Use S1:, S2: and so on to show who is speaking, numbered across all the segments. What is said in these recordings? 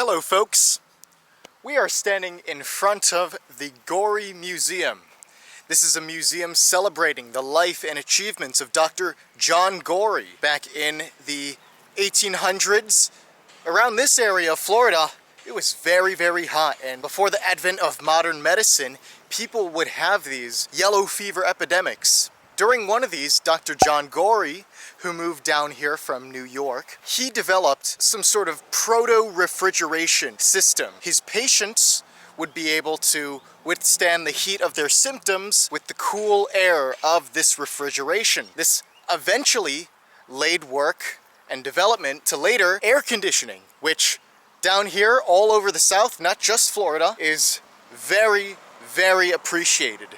S1: Hello folks, we are standing in front of the Gorrie Museum. This is a museum celebrating the life and achievements of Dr. John Gorrie back in the 1800s. Around this area of Florida, it was very, very hot, and before the advent of modern medicine, people would have these yellow fever epidemics. During one of these, Dr. John Gorrie, who moved down here from New York, he developed some sort of proto-refrigeration system. His patients would be able to withstand the heat of their symptoms with the cool air of this refrigeration. This eventually laid work and development to later air conditioning, which down here all over the South, not just Florida, is very, very appreciated.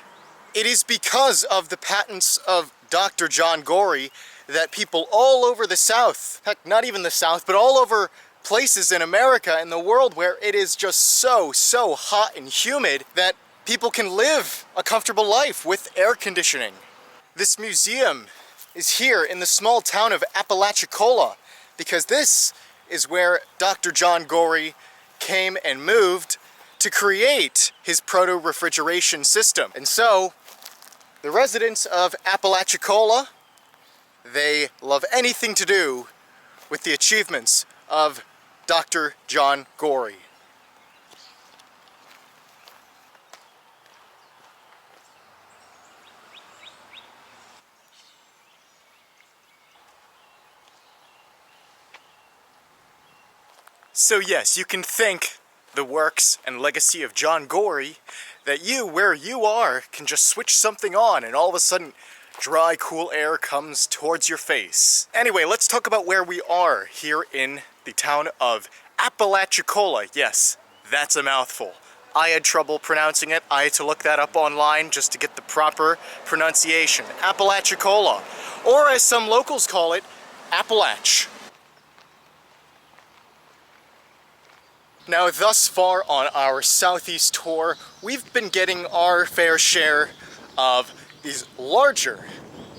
S1: It is because of the patents of Dr. John Gorrie that people all over the South, heck, not even the South, but all over places in America and the world where it is just so hot and humid that people can live a comfortable life with air conditioning. This museum is here in the small town of Apalachicola because this is where Dr. John Gorrie came and moved to create his proto-refrigeration system. And so, the residents of Apalachicola, they love anything to do with the achievements of Dr. John Gorrie. So yes, you can thank the works and legacy of John Gorrie that you, where you are, can just switch something on and all of a sudden dry, cool air comes towards your face. Anyway, let's talk about where we are here in the town of Apalachicola. Yes, that's a mouthful. I had trouble pronouncing it. I had to look that up online just to get the proper pronunciation. Apalachicola, or as some locals call it, Appalach. Now, thus far on our southeast tour, we've been getting our fair share of these larger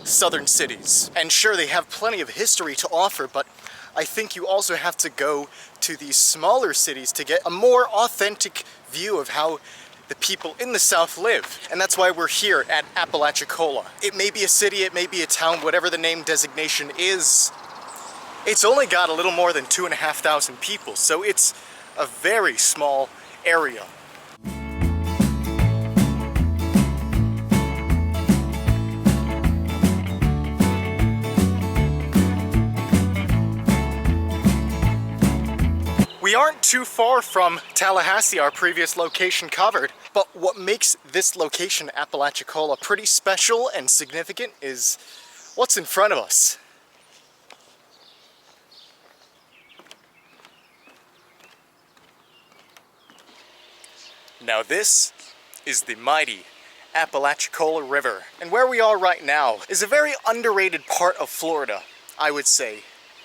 S1: southern cities. And sure, they have plenty of history to offer, but I think you also have to go to these smaller cities to get a more authentic view of how the people in the South live. And that's why we're here at Apalachicola. It may be a city, it may be a town, whatever the name designation is. It's only got a little more than 2,500 people, so it's a very small area. We aren't too far from Tallahassee, our previous location covered, but what makes this location, Apalachicola, pretty special and significant is what's in front of us. Now this is the mighty Apalachicola River. And where we are right now is a very underrated part of Florida, I would say.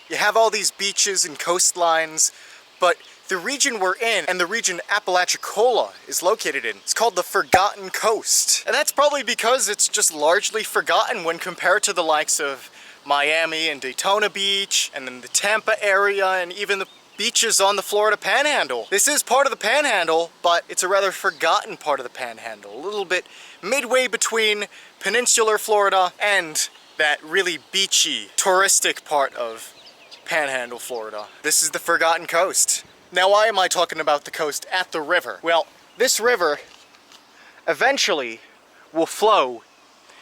S1: You have all these beaches and coastlines, but the region we're in and the region Apalachicola is located in, it's called the Forgotten Coast. And that's probably because it's just largely forgotten when compared to the likes of Miami and Daytona Beach, and then the Tampa area, and even the beaches on the Florida Panhandle. This is part of the Panhandle, but it's a rather forgotten part of the Panhandle. A little bit midway between peninsular Florida and that really beachy, touristic part of Panhandle, Florida. This is the Forgotten Coast. Now, why am I talking about the coast at the river? Well, this river eventually will flow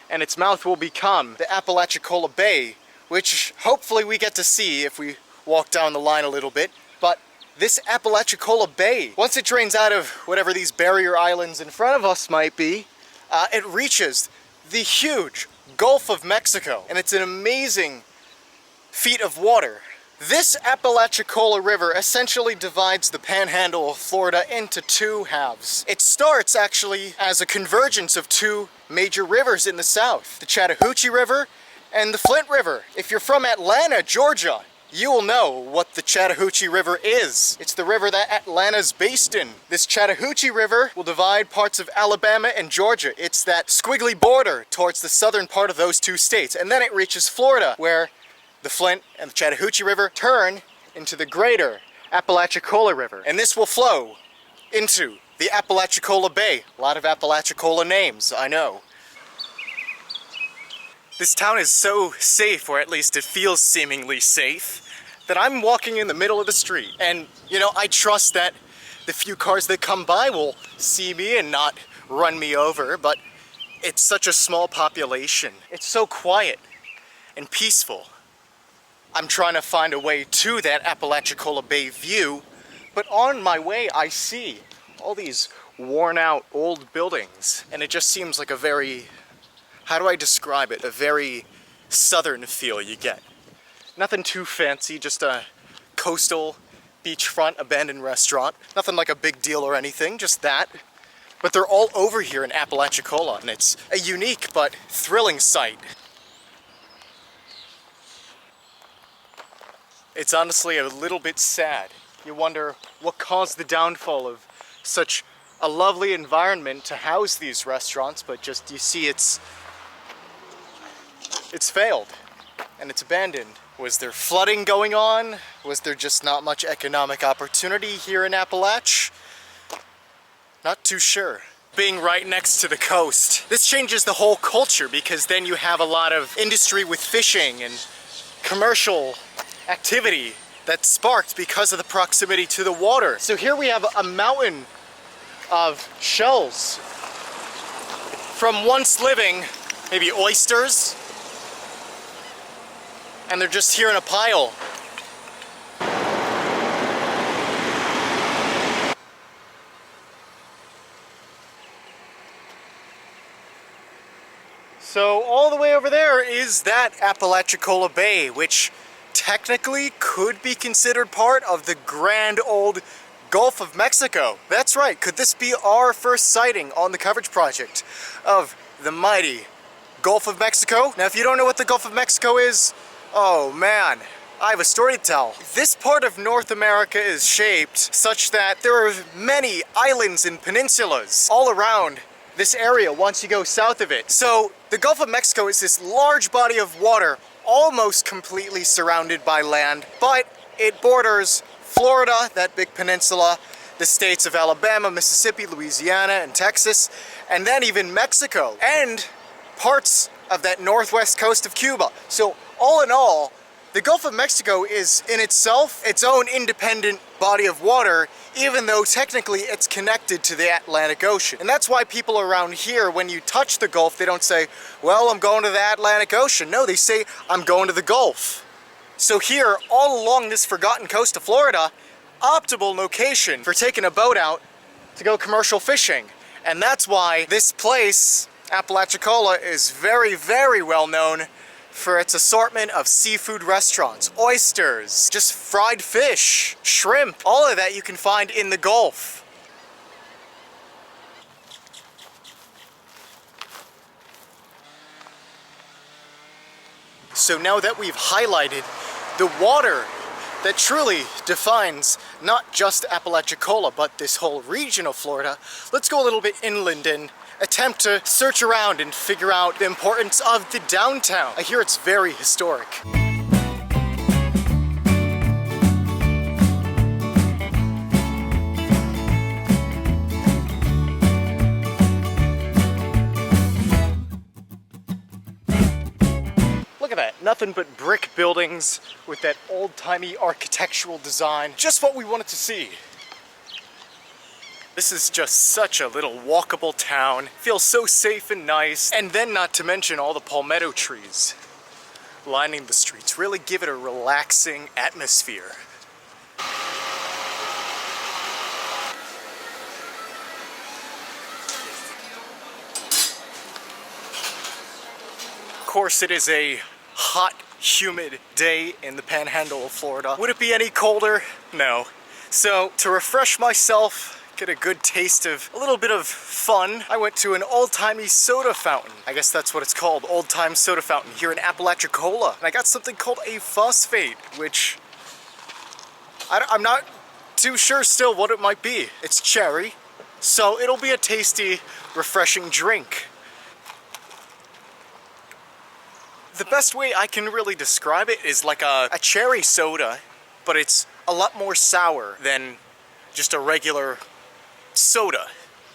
S1: and its mouth will become the Apalachicola Bay, which hopefully we get to see if we walk down the line a little bit. But this Apalachicola Bay, once it drains out of whatever these barrier islands in front of us might be, it reaches the huge Gulf of Mexico, and it's an amazing feet of water. This Apalachicola River essentially divides the Panhandle of Florida into two halves. It starts actually as a convergence of two major rivers in the south, the Chattahoochee River and the Flint River. If you're from Atlanta, Georgia, you will know what the Chattahoochee River is. It's the river that Atlanta's based in. This Chattahoochee River will divide parts of Alabama and Georgia. It's that squiggly border towards the southern part of those two states. And then it reaches Florida, where the Flint and the Chattahoochee River turn into the greater Apalachicola River, and this will flow into the Apalachicola Bay. A lot of Apalachicola names, I know. This town is so safe, or at least it feels seemingly safe, that I'm walking in the middle of the street. And, you know, I trust that the few cars that come by will see me and not run me over, but it's such a small population. It's so quiet and peaceful. I'm trying to find a way to that Apalachicola Bay view, but on my way I see all these worn out old buildings, and it just seems like a very, how do I describe it, a very southern feel you get. Nothing too fancy, just a coastal beachfront abandoned restaurant. Nothing like a big deal or anything, just that. But they're all over here in Apalachicola, and it's a unique but thrilling sight. It's honestly a little bit sad. You wonder what caused the downfall of such a lovely environment to house these restaurants, but just, you see, it's failed and it's abandoned. Was there flooding going on? Was there just not much economic opportunity here in Appalach? Not too sure. Being right next to the coast, this changes the whole culture, because then you have a lot of industry with fishing and commercial activity that's sparked because of the proximity to the water. So here we have a mountain of shells from once living, maybe oysters, and they're just here in a pile. So all the way over there is that Apalachicola Bay, which technically could be considered part of the grand old Gulf of Mexico. That's right, could this be our first sighting on the coverage project of the mighty Gulf of Mexico? Now, if you don't know what the Gulf of Mexico is, oh man, I have a story to tell. This part of North America is shaped such that there are many islands and peninsulas all around this area once you go south of it. So the Gulf of Mexico is this large body of water almost completely surrounded by land, but it borders Florida, that big peninsula, the states of Alabama, Mississippi, Louisiana, and Texas, and then even Mexico, and parts of that northwest coast of Cuba. So all in all, the Gulf of Mexico is in itself its own independent body of water, even though technically it's connected to the Atlantic Ocean. And that's why people around here, when you touch the Gulf, they don't say, well, I'm going to the Atlantic Ocean. No, they say, I'm going to the Gulf. So here, all along this forgotten coast of Florida, optimal location for taking a boat out to go commercial fishing. And that's why this place, Apalachicola, is very, very well known for its assortment of seafood restaurants, oysters, just fried fish, shrimp, all of that you can find in the Gulf. So now that we've highlighted the water that truly defines not just Apalachicola, but this whole region of Florida, let's go a little bit inland and attempt to search around and figure out the importance of the downtown. I hear it's very historic. Look at that, nothing but brick buildings with that old-timey architectural design. Just what we wanted to see. This is just such a little walkable town. Feels so safe and nice. And then not to mention all the palmetto trees lining the streets really give it a relaxing atmosphere. Of course, it is a hot, humid day in the panhandle of Florida. Would it be any colder? No. So, to refresh myself, get a good taste of a little bit of fun, I went to an old-timey soda fountain. I guess that's what it's called, old-time soda fountain here in Apalachicola. And I got something called a phosphate, which I'm not too sure still what it might be. It's cherry, so it'll be a tasty, refreshing drink. The best way I can really describe it is like a cherry soda, but it's a lot more sour than just a regular soda,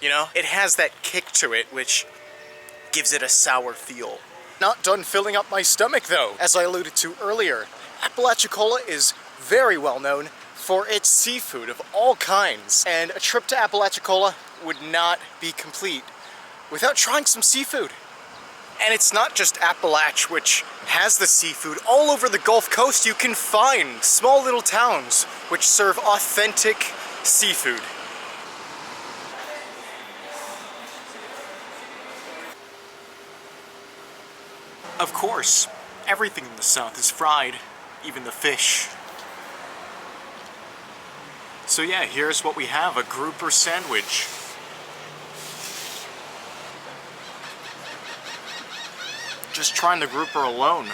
S1: you know? It has that kick to it, which gives it a sour feel. Not done filling up my stomach though. As I alluded to earlier, Apalachicola is very well known for its seafood of all kinds, and a trip to Apalachicola would not be complete without trying some seafood. And it's not just Appalach which has the seafood. All over the Gulf Coast you can find small little towns which serve authentic seafood. Of course, everything in the South is fried, even the fish. So yeah, here's what we have, a grouper sandwich. Just trying the grouper alone,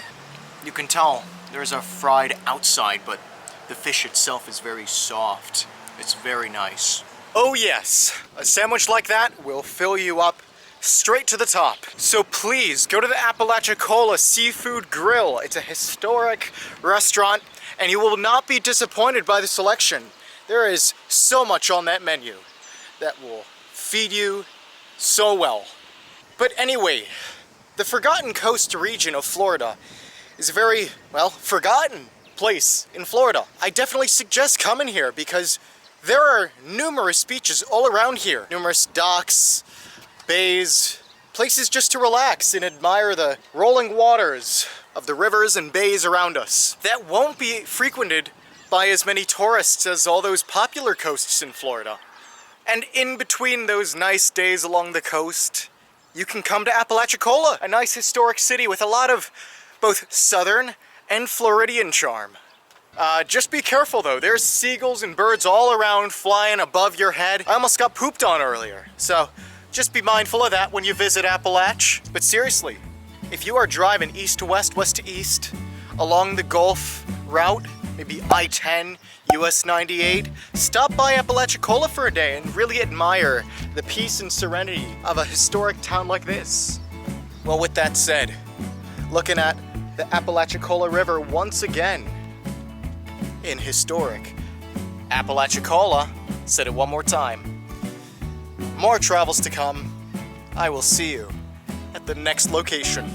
S1: you can tell there's a fried outside, but the fish itself is very soft. It's very nice. Oh yes, a sandwich like that will fill you up straight to the top. So please go to the Apalachicola Seafood Grill. It's a historic restaurant and you will not be disappointed by the selection. There is so much on that menu that will feed you so well. But anyway, the Forgotten Coast region of Florida is a very, well, forgotten place in Florida. I definitely suggest coming here because there are numerous beaches all around here. Numerous docks, bays, places just to relax and admire the rolling waters of the rivers and bays around us that won't be frequented by as many tourists as all those popular coasts in Florida. And in between those nice days along the coast, you can come to Apalachicola, a nice historic city with a lot of both southern and Floridian charm. Just be careful though, there's seagulls and birds all around flying above your head. I almost got pooped on earlier, so just be mindful of that when you visit Appalach. But seriously, if you are driving east to west, west to east, along the Gulf route, maybe I-10, US 98, stop by Apalachicola for a day and really admire the peace and serenity of a historic town like this. Well, with that said, looking at the Apalachicola River once again in historic Apalachicola. Said it one more time. More travels to come. I will see you at the next location.